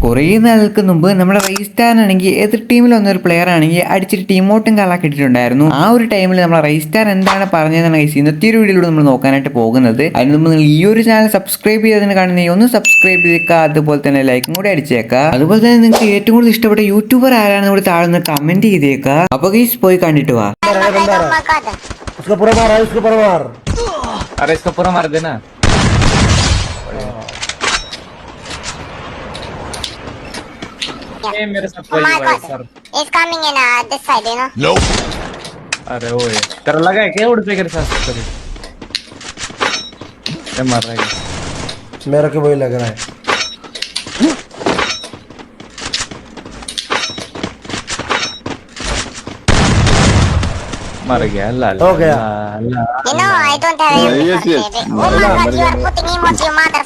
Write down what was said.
കുറേ നാൾക്ക് മുമ്പ് നമ്മുടെ റൈസ്റ്റാറിനാണെങ്കിൽ എതിർ ടീമിൽ വന്നൊരു പ്ലെയർ ആണെങ്കിൽ അടിച്ചിട്ട് ടീമോട്ടും കളാക്കിയിട്ടുണ്ടായിരുന്നു. ആ ഒരു ടൈമിൽ നമ്മൾ റൈസ്റ്റാർ എന്താണ് പറഞ്ഞതെന്നാണ് ഗൈസ് ഇന്നത്തെ ഒരു വീഡിയോയിലൂടെ നമ്മൾ നോക്കാനായിട്ട് പോകുന്നത്. അതിന് മുമ്പ് നിങ്ങൾ ഈ ഒരു ചാനൽ സബ്സ്ക്രൈബ് ചെയ്തതിന് കാണുന്ന ഒന്ന് സബ്സ്ക്രൈബ് ചെയ്തേക്കുക, അതുപോലെ തന്നെ ലൈക്കും കൂടി അടിച്ചേക്കുക. അതുപോലെ തന്നെ നിങ്ങൾക്ക് ഏറ്റവും കൂടുതൽ ഇഷ്ടപ്പെട്ട യൂട്യൂബർ ആരാണെന്ന് കൂടി താഴെ കമന്റ് ചെയ്തേക്കുക. അപ്പൊ ഗൈസ് പോയി കണ്ടിട്ട് വാ. मेरे साथ वही हुआ है sir. He's coming in this side, you know. Nope. अरे वो है. तेरा लगा है क्या उड़ पे कर साथ कभी? क्या मार रहा है? मेरा क्यों वही लग रहा है? मर गया लाल. हो गया. You know, I don't have any. Yes, yes. Oh my God, you are putting emoji, you mother.